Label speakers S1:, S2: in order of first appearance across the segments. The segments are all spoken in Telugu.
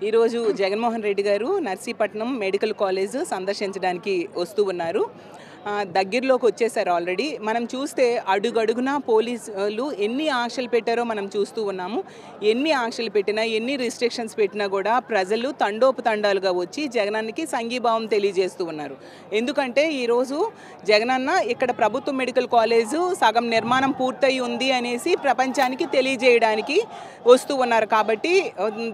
S1: ఈరోజు జగన్మోహన్ రెడ్డి గారు నర్సీపట్నం మెడికల్ కాలేజ్ సందర్శించడానికి వస్తూ ఉన్నారు. దగ్గరలోకి వచ్చేసారు ఆల్రెడీ. మనం చూస్తే అడుగడుగునా పోలీసులు ఎన్ని ఆంక్షలు పెట్టారో మనం చూస్తూ ఉన్నాము. ఎన్ని ఆంక్షలు పెట్టినా, ఎన్ని రిస్ట్రిక్షన్స్ పెట్టినా కూడా ప్రజలు తండోపతండాలుగా వచ్చి జగనన్నకి సంఘీభావం తెలియజేస్తూ ఉన్నారు. ఎందుకంటే ఈరోజు జగనన్న ఇక్కడ ప్రభుత్వ మెడికల్ కాలేజు సగం నిర్మాణం పూర్తయి ఉంది అనేసి ప్రపంచానికి తెలియజేయడానికి వస్తూ ఉన్నారు. కాబట్టి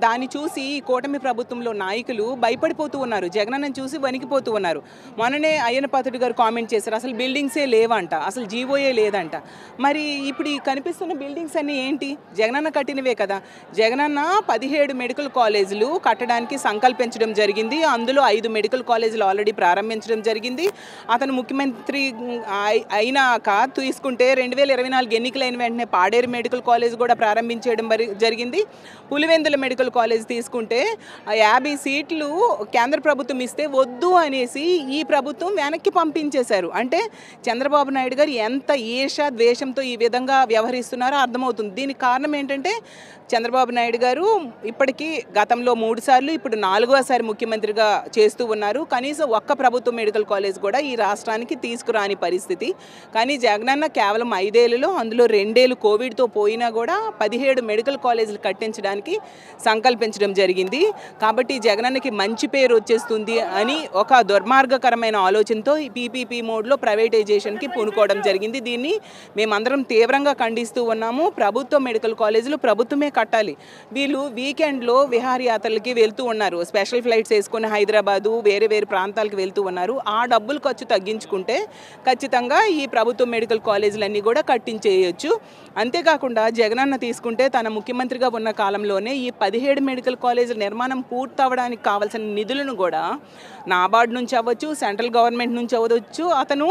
S1: దాన్ని చూసి కూటమి ప్రభుత్వంలో నాయకులు భయపడిపోతూ ఉన్నారు. జగనన్నను చూసి వణికిపోతూ ఉన్నారు. మొన్ననే అయ్యన పాత్రుడు గారు కామెంట్ చేశారు, అసలు బిల్డింగ్సే లేవంట, అసలు జీవోయే లేదంట. మరి ఇప్పుడు ఈ కనిపిస్తున్న బిల్డింగ్స్ అన్నీ ఏంటి? జగనన్న కట్టినవే కదా. జగనన్న 17 మెడికల్ కాలేజీలు కట్టడానికి సంకల్పించడం జరిగింది. అందులో 5 మెడికల్ కాలేజీలు ఆల్రెడీ ప్రారంభించడం జరిగింది. అతను ముఖ్యమంత్రి అయినాక తీసుకుంటే 2024 ఎన్నికలైన వెంటనే పాడేరు మెడికల్ కాలేజ్ కూడా ప్రారంభించడం జరిగింది. పులివెందుల మెడికల్ కాలేజ్ తీసుకుంటే 50 సీట్లు కేంద్ర ప్రభుత్వం ఇస్తే వద్దు అనేసి ఈ ప్రభుత్వం వెనక్కి పంపించేశారు. అంటే చంద్రబాబు నాయుడు గారు ఎంత ఈర్ష ద్వేషంతో ఈ విధంగా వ్యవహరిస్తున్నారో అర్థమవుతుంది. దీనికి కారణం ఏంటంటే చంద్రబాబు నాయుడు గారు ఇప్పటికీ గతంలో 3 సార్లు, ఇప్పుడు 4వసారి ముఖ్యమంత్రిగా చేస్తూ ఉన్నారు. కనీసం ఒక్క ప్రభుత్వ మెడికల్ కాలేజ్ కూడా ఈ రాష్ట్రానికి తీసుకురాని పరిస్థితి. కానీ జగనన్న కేవలం 5 ఏళ్లలో, అందులో 2 ఏళ్ళు కోవిడ్తో పోయినా కూడా 17 మెడికల్ కాలేజీలు కట్టించడానికి సంకల్పించడం జరిగింది. కాబట్టి జగనన్నకి మంచి పేరు వచ్చేస్తుంది అని ఒక దుర్మార్గకరమైన ఆలోచనతో ఈ పీపీపీ మోడ్లో ప్రైవేటైజేషన్కి పూనుకోవడం జరిగింది. దీన్ని మేమందరం తీవ్రంగా ఖండిస్తూ ఉన్నాము. ప్రభుత్వ మెడికల్ కాలేజీలు ప్రభుత్వమే కట్టాలి. వీళ్ళు వీకెండ్లో విహారయాత్రలకి వెళ్తూ ఉన్నారు. స్పెషల్ ఫ్లైట్స్ వేసుకొని హైదరాబాదు, వేరే వేరే ప్రాంతాలకు వెళ్తూ ఉన్నారు. ఆ డబ్బులు ఖర్చు తగ్గించుకుంటే ఖచ్చితంగా ఈ ప్రభుత్వ మెడికల్ కాలేజీలన్నీ కూడా కట్టించేయచ్చు. అంతేకాకుండా జగనన్న తీసుకుంటే తన ముఖ్యమంత్రిగా ఉన్న కాలంలోనే ఈ 17 మెడికల్ కాలేజీల నిర్మాణం పూర్తవడానికి కావాల్సిన నిధులను కూడా నాబార్డు నుంచి అవ్వచ్చు, సెంట్రల్ గవర్నమెంట్ నుంచి అవ్వచ్చు, అతను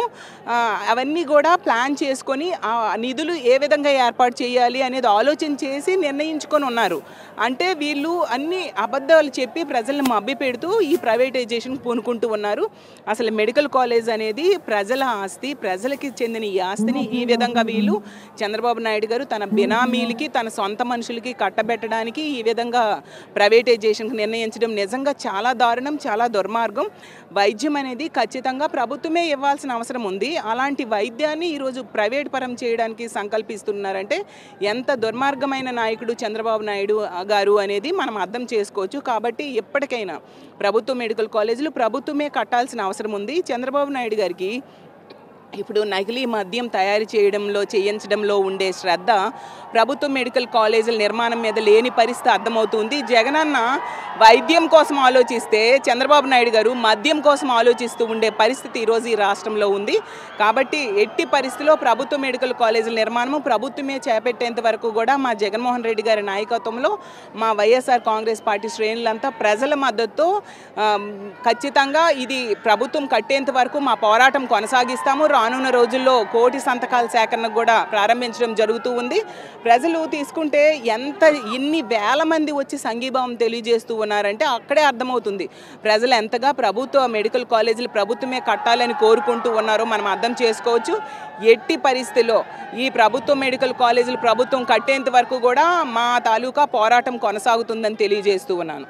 S1: అవన్నీ కూడా ప్లాన్ చేసుకొని ఆ నిధులు ఏ విధంగా ఏర్పాటు చేయాలి అనేది ఆలోచన చేసి నిర్ణయించుకొని ఉన్నారు. అంటే వీళ్ళు అన్ని అబద్ధాలు చెప్పి ప్రజలను మభ్యపెడుతూ ఈ ప్రైవేటైజేషన్ పూనుకుంటూ ఉన్నారు. అసలు మెడికల్ కాలేజ్ అనేది ప్రజల ఆస్తి, ప్రజలకి చెందిన ఈ ఆస్తిని ఈ విధంగా వీళ్ళు చంద్రబాబు నాయుడు గారు తన బినామీలకి, తన సొంత మనుషులకి కట్టబెట్టడానికి ఈ విధంగా ప్రైవేటైజేషన్కి నిర్ణయించడం నిజంగా చాలా దారుణం, చాలా దుర్మార్గం. వైద్యం అనేది ఖచ్చితంగా ప్రభుత్వమే ఇవ్వాల్సిన అవసరం ఉంది. అలాంటి వైద్యాన్ని ఈరోజు ప్రైవేట్ పరం చేయడానికి సంకల్పిస్తున్నారంటే ఎంత దుర్మార్గమైన నాయకుడు చంద్రబాబు నాయుడు గారు అనేది మనం అర్థం చేసుకోవచ్చు. కాబట్టి ఎప్పటికైనా ప్రభుత్వ మెడికల్ కాలేజీలు ప్రభుత్వమే కట్టాల్సిన అవసరం ఉంది. చంద్రబాబు నాయుడు గారికి ఇప్పుడు నకిలీ మద్యం తయారు చేయించడంలో ఉండే శ్రద్ధ ప్రభుత్వ మెడికల్ కాలేజీల నిర్మాణం మీద లేని పరిస్థితి అర్థమవుతుంది. జగనన్న వైద్యం కోసం ఆలోచిస్తే చంద్రబాబు నాయుడు గారు మద్యం కోసం ఆలోచిస్తూ ఉండే పరిస్థితి ఈరోజు ఈ రాష్ట్రంలో ఉంది. కాబట్టి ఎట్టి పరిస్థితిలో ప్రభుత్వ మెడికల్ కాలేజీల నిర్మాణము ప్రభుత్వమే చేపట్టేంత వరకు కూడా మా జగన్మోహన్ రెడ్డి గారి నాయకత్వంలో మా వైఎస్ఆర్ కాంగ్రెస్ పార్టీ శ్రేణులంతా ప్రజల మద్దతుతో ఖచ్చితంగా ఇది ప్రభుత్వం కట్టేంత వరకు మా పోరాటం కొనసాగిస్తాము. రానున్న రోజుల్లో 1 కోటి సంతకాల సేకరణకు కూడా ప్రారంభించడం జరుగుతూ ఉంది. ప్రజలు తీసుకుంటే ఎన్ని వేల మంది వచ్చి సంఘీభావం తెలియజేస్తూ ఉన్నారంటే అక్కడే అర్థమవుతుంది ప్రజలు ఎంతగా ప్రభుత్వ మెడికల్ కాలేజీలు ప్రభుత్వమే కట్టాలని కోరుకుంటూ ఉన్నారో మనం అర్థం చేసుకోవచ్చు. ఎట్టి పరిస్థితిలో ఈ ప్రభుత్వ మెడికల్ కాలేజీలు ప్రభుత్వం కట్టేంత వరకు కూడా మా తాలూకా పోరాటం కొనసాగుతుందని తెలియజేస్తూ ఉన్నాను.